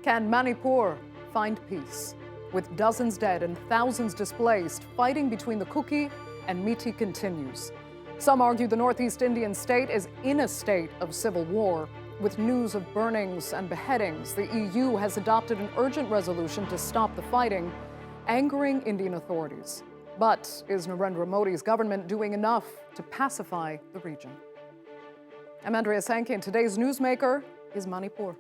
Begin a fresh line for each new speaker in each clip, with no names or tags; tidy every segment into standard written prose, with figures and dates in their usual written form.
Can Manipur find peace? With dozens dead and thousands displaced, fighting between the Kuki and Meitei continues. Some argue the northeast Indian state is in a state of civil war. With news of burnings and beheadings, the EU has adopted an urgent resolution to stop the fighting, angering Indian authorities. But is Narendra Modi's government doing enough to pacify the region? I'm Andrea Sankey, and today's newsmaker is Manipur.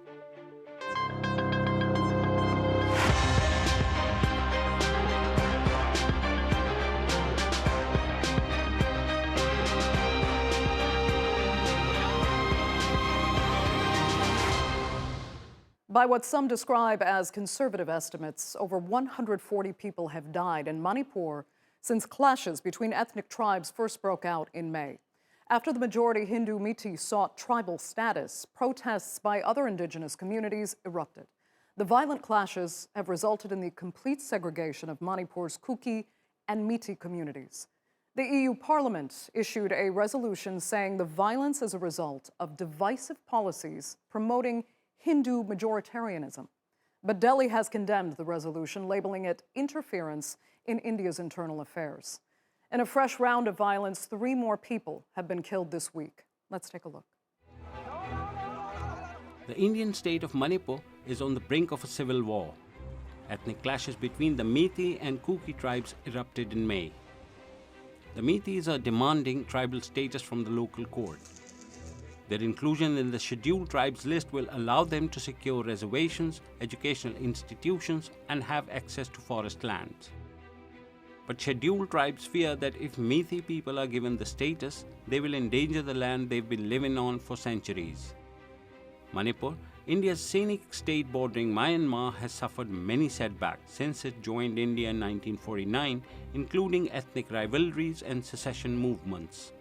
By what some describe as conservative estimates, over 140 people have died in Manipur since clashes between ethnic tribes first broke out in May. After the majority Hindu Meitei sought tribal status, protests by other indigenous communities erupted. The violent clashes have resulted in the complete segregation of Manipur's Kuki and Meitei communities. The EU Parliament issued a resolution saying the violence is a result of divisive policies promoting Hindu majoritarianism. But Delhi has condemned the resolution, labeling it interference in India's internal affairs. In a fresh round of violence, 3 more people have been killed this week. Let's take a look.
The Indian state of Manipur is on the brink of a civil war. Ethnic clashes between the Meitei and Kuki tribes erupted in May. The Meiteis are demanding tribal status from the local court. Their inclusion in the scheduled tribes list will allow them to secure reservations, educational institutions, and have access to forest lands. But scheduled tribes fear that if Meitei people are given the status, they will endanger the land they've been living on for centuries. Manipur, India's scenic state bordering Myanmar, has suffered many setbacks since it joined India in 1949, including ethnic rivalries and secession movements.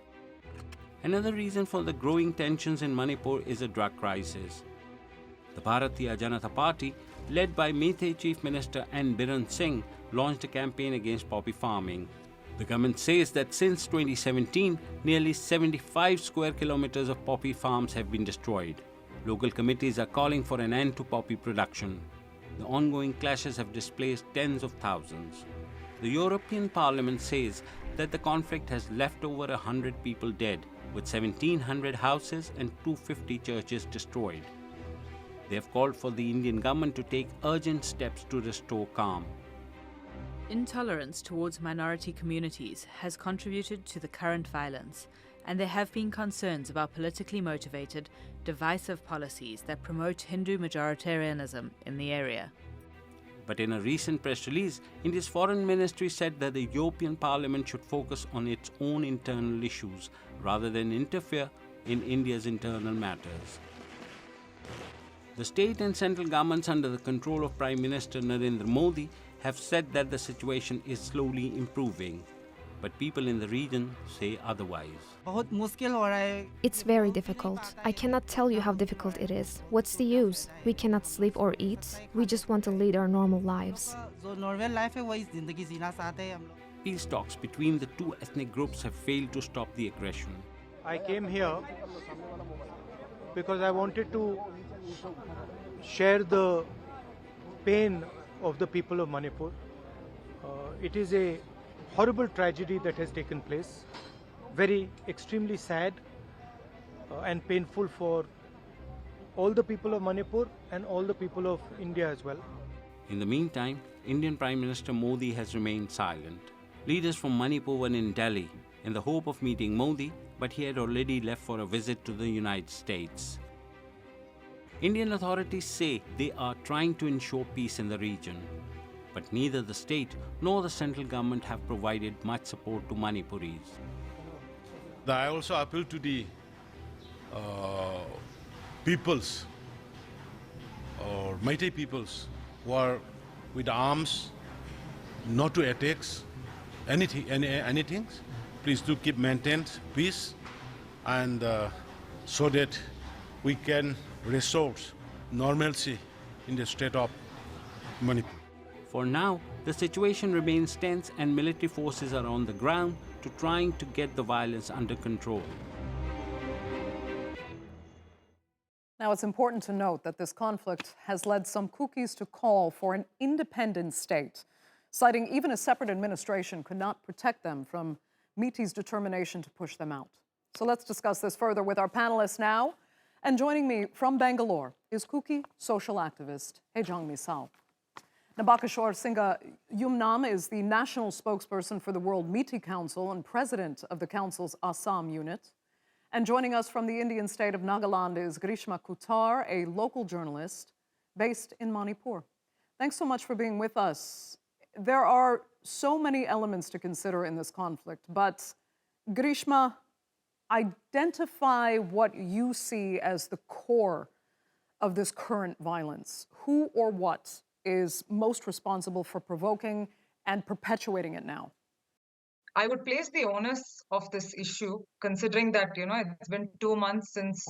Another reason for the growing tensions in Manipur is a drug crisis. The Bharatiya Janata Party, led by Meetei Chief Minister N. Biren Singh, launched a campaign against poppy farming. The government says that since 2017, nearly 75 square kilometers of poppy farms have been destroyed. Local committees are calling for an end to poppy production. The ongoing clashes have displaced tens of thousands. The European Parliament says that the conflict has left over 100 people dead, with 1,700 houses and 250 churches destroyed. They have called for the Indian government to take urgent steps to restore calm.
Intolerance towards minority communities has contributed to the current violence, and there have been concerns about politically motivated, divisive policies that promote Hindu majoritarianism in the area.
But in a recent press release, India's foreign ministry said that the European Parliament should focus on its own internal issues rather than interfere in India's internal matters. The state and central governments under the control of Prime Minister Narendra Modi have said that the situation is slowly improving. But people in the region say otherwise.
It's very difficult. I cannot tell you how difficult it is. What's the use? We cannot sleep or eat. We just want to lead our normal lives.
Peace talks between the two ethnic groups have failed to stop the aggression.
I came here because I wanted to share the pain of the people of Manipur. It is a horrible tragedy that has taken place, very extremely sad and painful for all the people of Manipur and all the people of India as well.
In the meantime, Indian Prime Minister Modi has remained silent. Leaders from Manipur were in Delhi in the hope of meeting Modi, but he had already left for a visit to the United States. Indian authorities say they are trying to ensure peace in the region. But neither the state nor the central government have provided much support to Manipuris.
I also appeal to the peoples or Meitei peoples who are with arms not to attack anything. Please do keep maintained peace, and so that we can restore normalcy in the state of Manipur.
For now, the situation remains tense and military forces are on the ground trying to get the violence under control.
Now, it's important to note that this conflict has led some Kukis to call for an independent state, citing even a separate administration could not protect them from Meitei's determination to push them out. So let's discuss this further with our panelists now. And joining me from Bangalore is Kuki social activist Hejang Misao. Nabakishore Singha Yumnam is the national spokesperson for the World Meitei Council and president of the council's Assam unit. And joining us from the Indian state of Nagaland is Greeshma Kuthar, a local journalist based in Manipur. Thanks so much for being with us. There are so many elements to consider in this conflict, but Greeshma, identify what you see as the core of this current violence. Who or what is most responsible for provoking and perpetuating it now?
I would place the onus of this issue, considering that, it's been 2 months since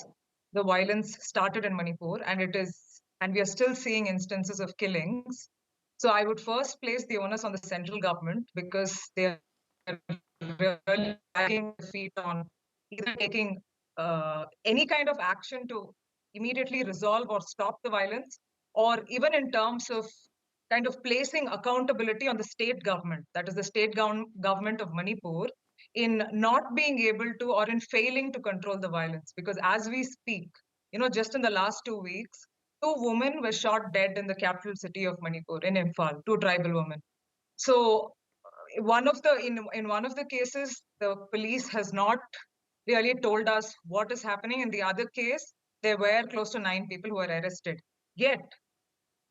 the violence started in Manipur, and we are still seeing instances of killings. So I would first place the onus on the central government, because they are really dragging their feet on either taking any kind of action to immediately resolve or stop the violence, or even in terms of kind of placing accountability on the state government, that is the state government of Manipur, in not being able to or in failing to control the violence. Because as we speak, just in the last 2 weeks, 2 women were shot dead in the capital city of Manipur, in Imphal, 2 tribal women. So in one of the cases, the police has not really told us what is happening. In the other case, there were close to 9 people who were arrested. Yet,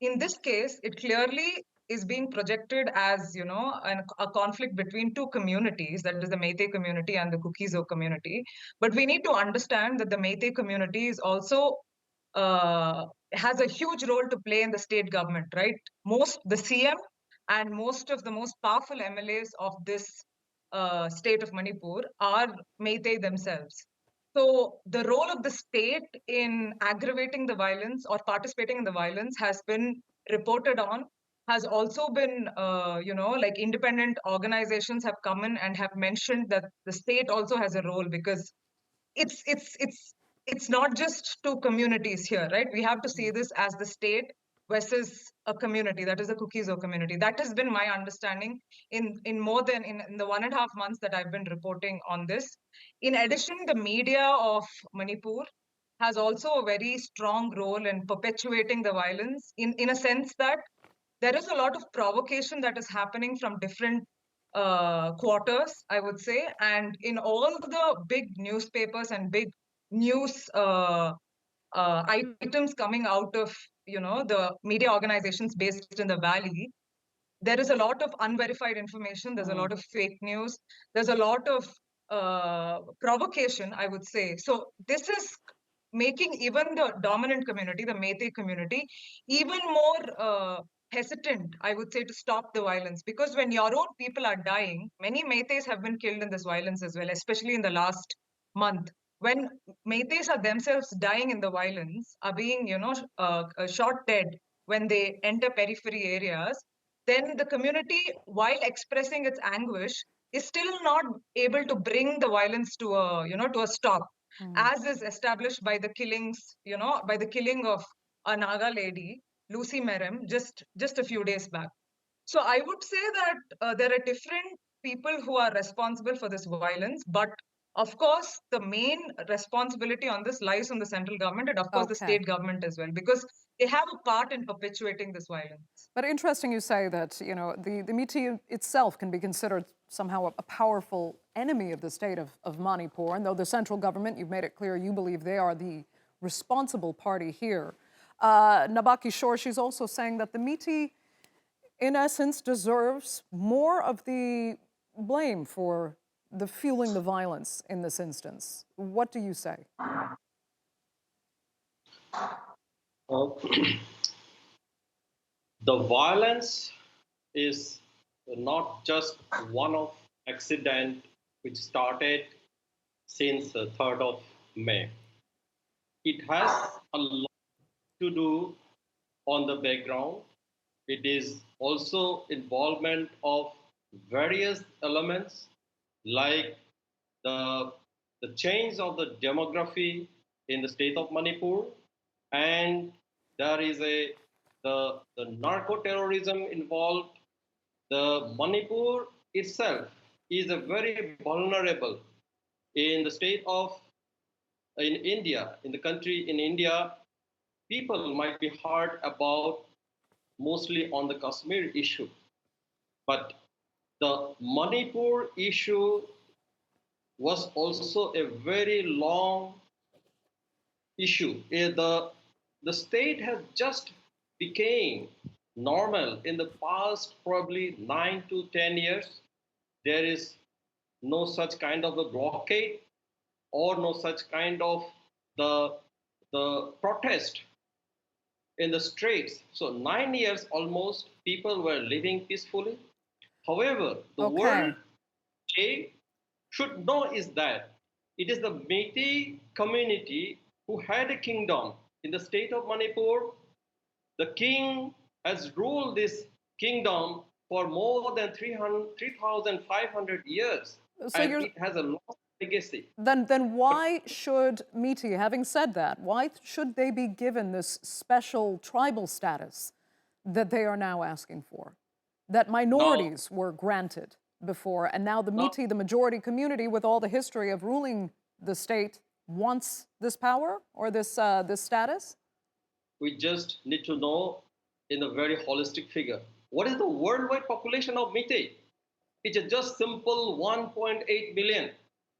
in this case, it clearly is being projected as, a conflict between two communities, that is the Meitei community and the Kuki community. But we need to understand that the Meitei community is also has a huge role to play in the state government, right? The CM and most of the most powerful MLAs of this state of Manipur are Meitei themselves. So the role of the state in aggravating the violence or participating in the violence has been reported on, has also been, like independent organizations have come in and have mentioned that the state also has a role, because it's not just two communities here, right? We have to see this as the state versus a community, that is the Kuki community. That has been my understanding in more than in the 1.5 months that I've been reporting on this. In addition, the media of Manipur has also a very strong role in perpetuating the violence, in a sense that there is a lot of provocation that is happening from different quarters, I would say. And in all the big newspapers and big news items coming out of, the media organizations based in the valley, there is a lot of unverified information. There's a lot of fake news. There's a lot of provocation, I would say. So this is making even the dominant community, the Meitei community, even more hesitant, I would say, to stop the violence. Because when your own people are dying, many Meiteis have been killed in this violence as well, especially in the last month. When Meiteis are themselves dying in the violence, are being, shot dead when they enter periphery areas, then the community, while expressing its anguish, is still not able to bring the violence to a stop, as is established by the killings, by the killing of a Naga lady, Lucy Merem, just a few days back. So I would say that there are different people who are responsible for this violence, but of course, the main responsibility on this lies on the central government and, of course, the state government as well, because they have a part in perpetuating this violence.
But interesting you say that, the Meitei itself can be considered somehow a powerful enemy of the state of Manipur. And though the central government, you've made it clear you believe they are the responsible party here. Nabakishore, she's also saying that the Meitei, in essence, deserves more of the blame for the fueling the violence in this instance. What do you say?
The violence is not just one of accident which started since the 3rd of May. It has a lot to do on the background. It is also involvement of various elements like the change of the demography in the state of Manipur, and there is the narco-terrorism involved. The Manipur itself is a very vulnerable in the state of in India, in the country in India. People might be heard about mostly on the Kashmir issue, but the Manipur issue was also a very long issue. The state has just became normal in the past probably 9 to 10 years. There is no such kind of a blockade or no such kind of the protest in the streets. So 9 years almost, people were living peacefully. However, the world should know is that it is the Meitei community who had a kingdom in the state of Manipur. The king has ruled this kingdom for more than 3,500 years,
So
and it has a long legacy.
Then why should Meitei, having said that, why should they be given this special tribal status that they are now asking for, that minorities were granted before, and now the Meitei, the majority community with all the history of ruling the state, wants this power or this status?
We just need to know in a very holistic figure. What is the worldwide population of Meitei? It's just simple 1.8 million.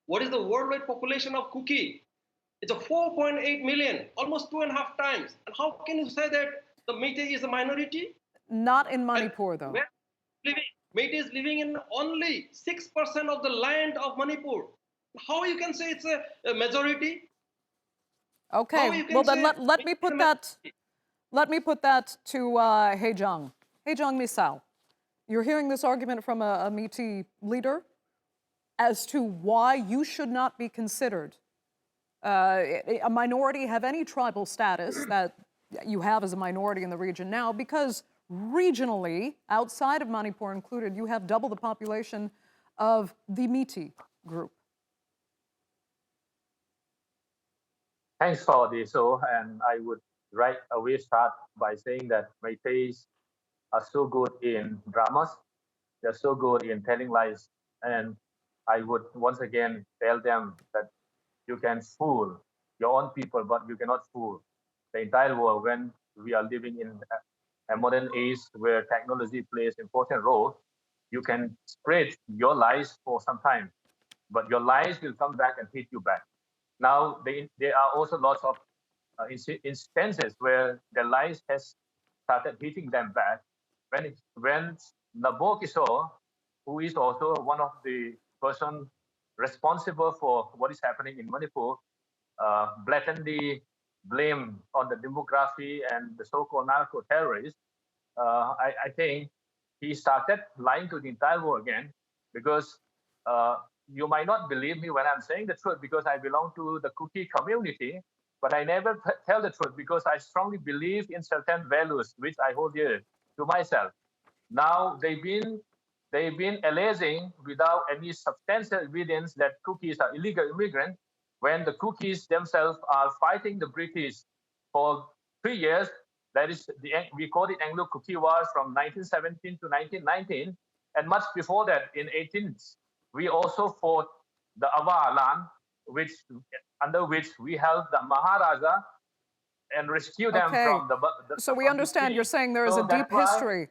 What is the worldwide population of Kuki? It's a 4.8 million, almost 2.5 times. And how can you say that the Meitei is a minority?
Not in Manipur, though.
Meitei is living in only 6% of the land of Manipur. How you can say it's a majority?
Okay, well then let me put that to Hejang Misao. You're hearing this argument from a Meitei leader as to why you should not be considered a minority, have any tribal status that you have as a minority in the region now, because regionally, outside of Manipur included, you have double the population of the Meitei group.
Thanks for the show, and I would right away start by saying that Meiteis are so good in dramas, they're so good in telling lies, and I would once again tell them that you can fool your own people, but you cannot fool the entire world when we are living in a modern age where technology plays an important role. You can spread your lies for some time, but your lies will come back and hit you back. Now, there are also lots of instances where the lies has started hitting them back. When Nabakishore, who is also one of the person responsible for what is happening in Manipur, blatantly blame on the demography and the so-called narco-terrorists, I think he started lying to the entire world again, because you might not believe me when I'm saying the truth, because I belong to the Kuki community, but I never tell the truth because I strongly believe in certain values which I hold dear to myself. Now they've been alleging without any substantial evidence that Kukis are illegal immigrants, when the Kukis themselves are fighting the British for 3 years. That is, we call it Anglo-Kuki Wars from 1917 to 1919, and much before that, in 18th, we also fought the Awa land, under which we held the Maharaja and rescued them from the
so we understand you're saying there is a deep history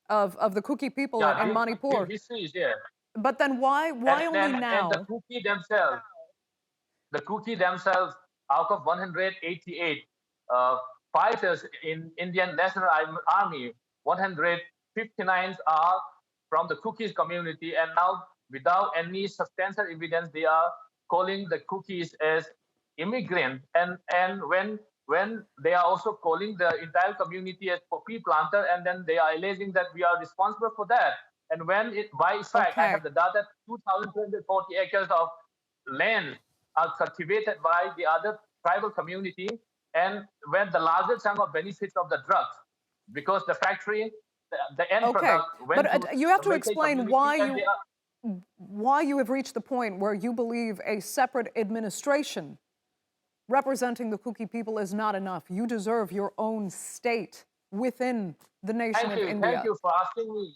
of the Kuki people in Manipur.
Deep history is there.
But then why only now?
And the Kuki themselves, out of 188 fighters in Indian National Army, 159 are from the Kukis community, and now without any substantial evidence, they are calling the Kukis as immigrants, and when they are also calling the entire community as poppy planter, and then they are alleging that we are responsible for that. And when by fact, I have the data, 2,240 acres of land are cultivated by the other tribal community, and when the larger chunk of benefits of the drugs, because the factory, the end product.
But you have to explain why you have reached the point where you believe a separate administration representing the Kuki people is not enough. You deserve your own state within the nation of India.
Thank you for asking me.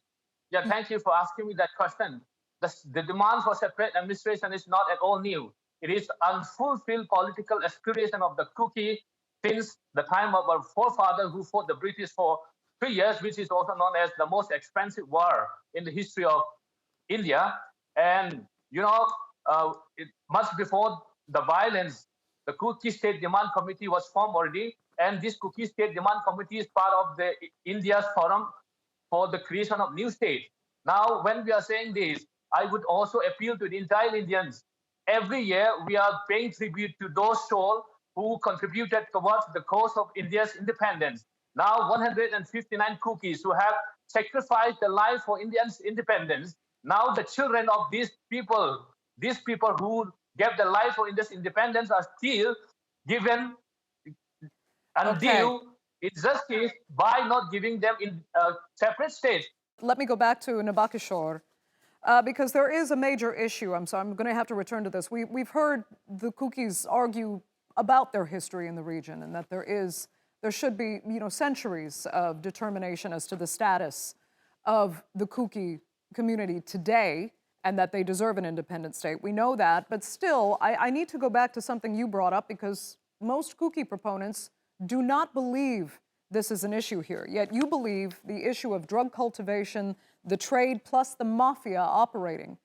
Yeah, thank you for asking me that question. The demand for separate administration is not at all new. It is unfulfilled political aspiration of the Kuki since the time of our forefather who fought the British for 3 years, which is also known as the most expensive war in the history of India. And, much before the violence, the Kuki State Demand Committee was formed already. And this Kuki State Demand Committee is part of the India's forum for the creation of new states. Now, when we are saying this, I would also appeal to the entire Indians. Every year, we are paying tribute to those souls who contributed towards the cause of India's independence. Now, 159 Kukis who have sacrificed their life for India's independence. Now, the children of these people who gave their life for India's independence are still given undue injustice by not giving them in separate states.
Let me go back to Nabakishore, because there is a major issue. I'm going to have to return to this. We've heard the Kukis argue about their history in the region and that there should be, centuries of determination as to the status of the Kuki community today and that they deserve an independent state. We know that, but still, I need to go back to something you brought up because most Kuki proponents do not believe this is an issue here. Yet you believe the issue of drug cultivation, the trade, plus the mafia operating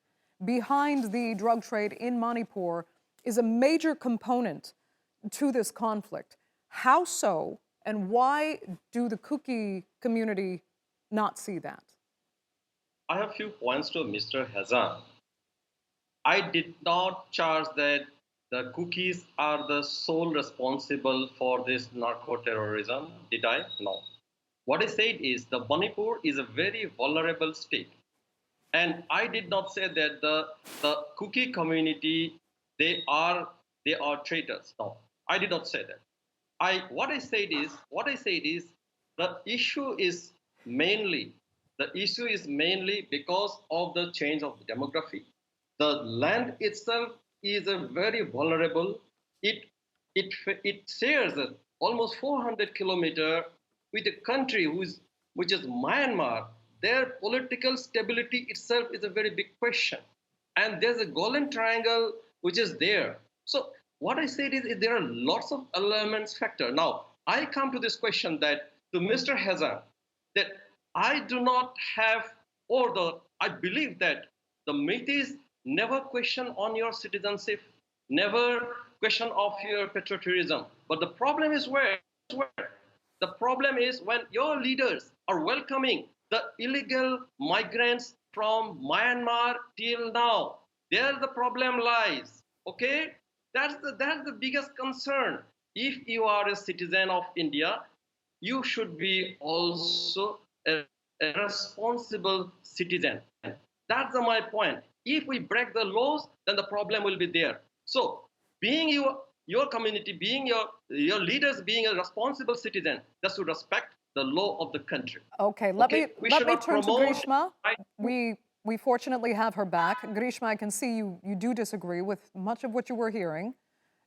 behind the drug trade in Manipur is a major component to this conflict. How so, and why do the Kuki community not see that?
I have a few points to Mr. Hejang. I did not charge that the Kukis are the sole responsible for this narco-terrorism, did I? No. What I said is the Manipur is a very vulnerable state. And I did not say that the Kuki community, they are traitors. No, I did not say that. What I said is the issue is mainly because of the change of the demography. The land itself is a very vulnerable. It shares almost 400 kilometers with a country which is Myanmar. Their political stability itself is a very big question. And there's a golden triangle which is there. So what I said is there are lots of elements factor. Now, I come to this question that to Mr. Hejang, that I do not have, I believe that the Meiteis never question on your citizenship, never question of your patriotism. But the problem is where? The problem is when your leaders are welcoming the illegal migrants from Myanmar till now. There the problem lies. Okay? That's the biggest concern. If you are a citizen of India, you should be also a responsible citizen. That's my point. If we break the laws, then the problem will be there. So, being your community, being your leaders, being a responsible citizen, just to respect the law of the country.
Okay, let me turn to Greeshma. We fortunately have her back. Greeshma, I can see you do disagree with much of what you were hearing.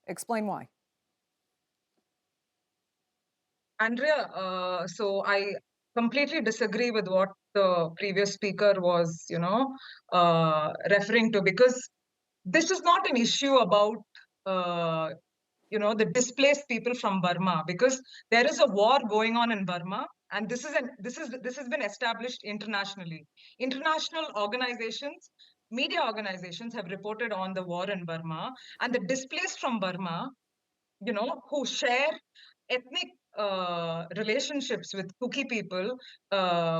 Explain why.
Andrea, so I completely disagree with what the previous speaker was, referring to, because this is not an issue about, the displaced people from Burma, because there is a war going on in Burma, and this has been established internationally. International organizations, media organizations have reported on the war in Burma, and the displaced from Burma, who share ethnic relationships with Kuki people,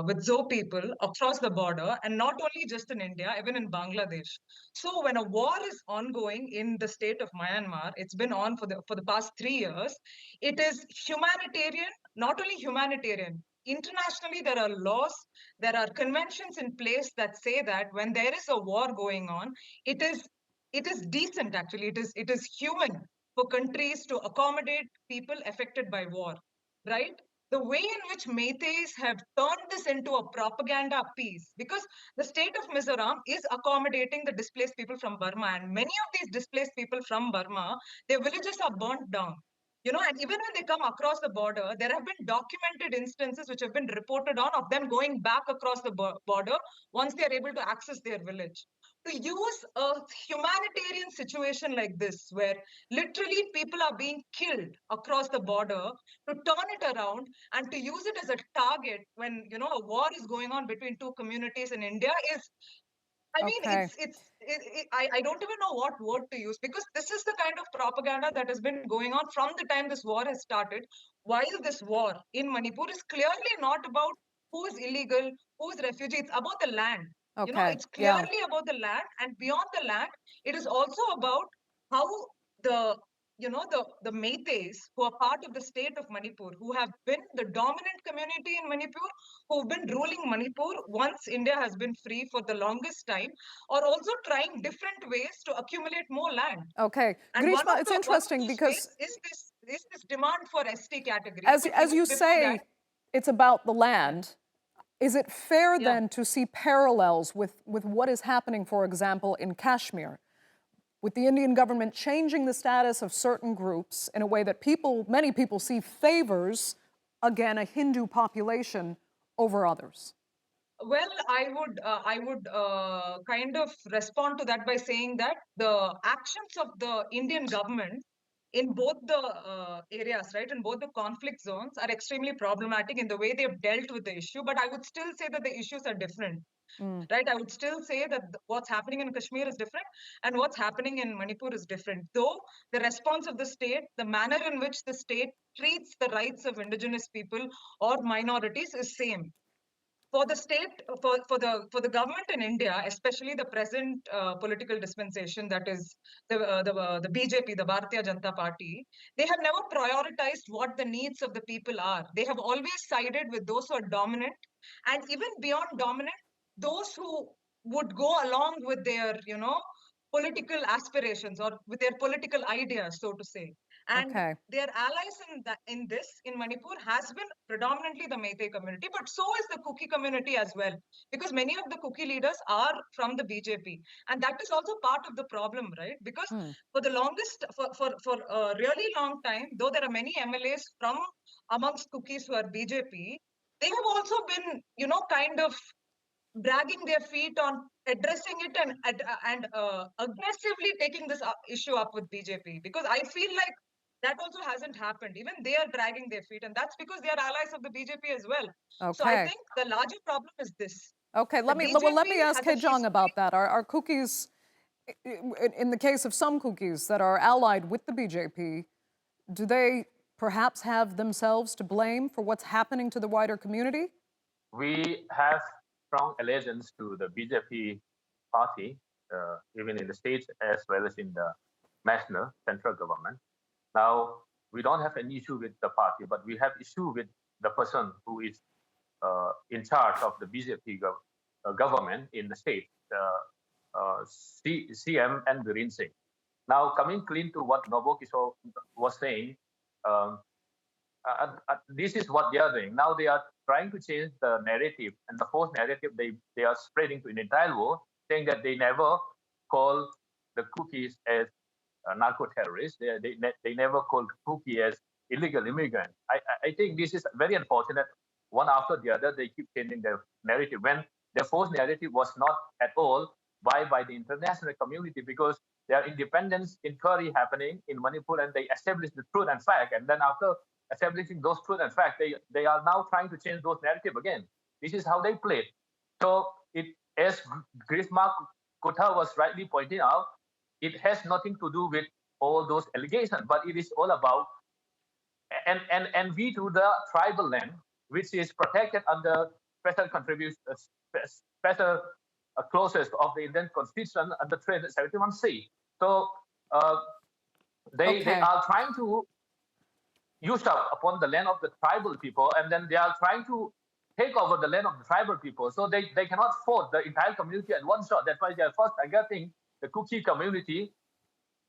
with Zo people across the border, and not only just in India, even in Bangladesh. So when a war is ongoing in the state of Myanmar, it's been on for the past 3 years, it is humanitarian, not only humanitarian. Internationally, there are laws, there are conventions in place that say that when there is a war going on, it is decent, actually. It is human for countries to accommodate people affected by war, right? the way in which Meiteis have turned this into a propaganda piece, because the state of Mizoram is accommodating the displaced people from Burma, and many of these displaced people from Burma, their villages are burnt down. And even when they come across the border, there have been documented instances which have been reported on of them going back across the border once they are able to access their village. To use a humanitarian situation like this, where literally people are being killed across the border, to turn it around and to use it as a target when a war is going on between two communities in India is, I mean,
Okay.
I don't even know what word to use, because this is the kind of propaganda that has been going on from the time this war has started. While this war in Manipur is clearly not about who is illegal, who is refugee, it's about the land.
Okay.
It's
Yeah.
clearly about the land, and beyond the land, it is also about how the the Meiteis, who are part of the state of Manipur, who have been the dominant community in Manipur, who've been ruling Manipur once India has been free for the longest time, are also trying different ways to accumulate more land.
Okay.
And
Greeshma, it's
one of
interesting
those
because
ways is this demand for ST category.
as
But
you
even before
say,
that,
it's about the land. Is it fair
Yeah.
then to see parallels with what is happening, for example, in Kashmir, with the Indian government changing the status of certain groups in a way that many people see favors, again, a Hindu population over others?
Well, I would kind of respond to that by saying that the actions of the Indian government in both the areas, right, in both the conflict zones, are extremely problematic in the way they've dealt with the issue. But I would still say that the issues are different, right? I would still say that what's happening in Kashmir is different, and what's happening in Manipur is different. Though the response of the state, the manner in which the state treats the rights of indigenous people or minorities is same. For the state, for the government in India, especially the present political dispensation, that is the BJP, the Bharatiya Janata Party, they have never prioritized what the needs of the people are. They have always sided with those who are dominant, and even beyond dominant, those who would go along with their political aspirations or with their political ideas, so to say. And
Okay.
their allies in Manipur has been predominantly the Meitei community, but so is the Kuki community as well, because many of the Kuki leaders are from the BJP, and that is also part of the problem, right? Because for the longest, for a really long time, though there are many MLAs from amongst Kukis who are BJP, they have also been, kind of dragging their feet on addressing it and aggressively taking this issue up with BJP, because I feel like that also hasn't happened. Even they are dragging their feet, and that's because they are allies of the BJP as well. So I
Okay.
think the larger problem is this.
Okay, let me ask Hejang about that. Are Kukis, in the case of some Kukis that are allied with the BJP, do they perhaps have themselves to blame for what's happening to the wider community?
We have strong allegiance to the BJP party, even in the states as well as in the national central government. Now, we don't have an issue with the party, but we have issue with the person who is in charge of the BJP government in the state, CM and Biren Singh. Now, coming clean to what Nabakishore was saying, this is what they are doing. Now they are trying to change the narrative, and the false narrative they are spreading to an entire world, saying that they never call the Kukis as narco-terrorists. They never called Kuki as illegal immigrants. I think this is very unfortunate. One after the other, they keep changing their narrative when their false narrative was not at all by the international community, because there are independence inquiry happening in Manipur, and they established the truth and fact. And then after establishing those truth and fact, they are now trying to change those narrative again. This is how they play. So as Greeshma Kuthar was rightly pointing out, it has nothing to do with all those allegations, but it is all about and we to the tribal land, which is protected under special contribution, special clauses of the Indian Constitution under 371C. So they are trying to use up upon the land of the tribal people, and then they are trying to take over the land of the tribal people. So they cannot afford the entire community at one shot. That's why they are first targeting the Kuki community.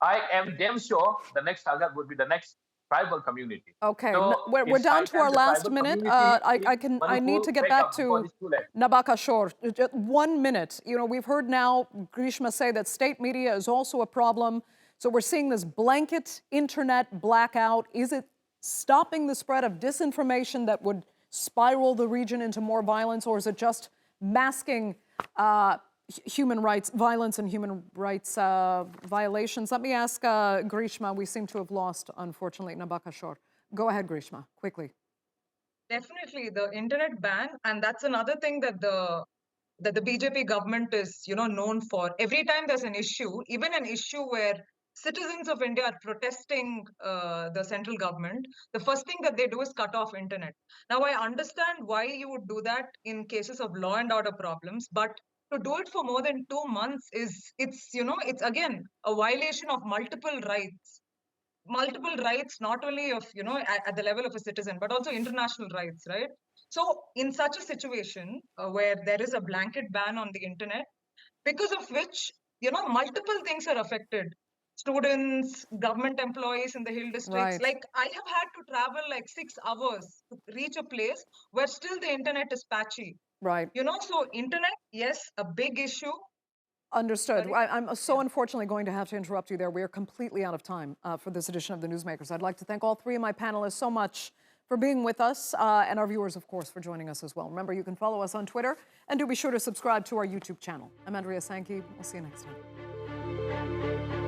I am damn sure the next target would be the next tribal community.
Okay,
So
we're
it's
down
high
to
time
our
the
last
tribal
minute.
community
I need
Manipur
to get
wake
back
up before
to
it's too late.
Nabakishore. Just 1 minute. You know, we've heard now Greeshma say that state media is also a problem. So we're seeing this blanket internet blackout. Is it stopping the spread of disinformation that would spiral the region into more violence, or is it just masking human rights violence and human rights violations? Let me ask Greeshma. We seem to have lost, unfortunately, Nabakishore. Go ahead, Greeshma, quickly.
Definitely the internet ban, and that's another thing that the BJP government is, known for. Every time there's an issue, even an issue where citizens of India are protesting the central government, the first thing that they do is cut off internet. Now, I understand why you would do that in cases of law and order problems, but to do it for more than 2 months it's again a violation of multiple rights, not only of, at the level of a citizen, but also international rights, right? So in such a situation where there is a blanket ban on the internet, because of which, multiple things are affected. Students, government employees in the hill districts.
Right.
Like, I have had to travel like 6 hours to reach a place where still the internet is patchy.
Right.
So internet, yes, a big issue.
Understood. I'm so unfortunately going to have to interrupt you there. We are completely out of time for this edition of The Newsmakers. I'd like to thank all three of my panelists so much for being with us, and our viewers, of course, for joining us as well. Remember, you can follow us on Twitter, and do be sure to subscribe to our YouTube channel. I'm Andrea Sankey. We'll see you next time.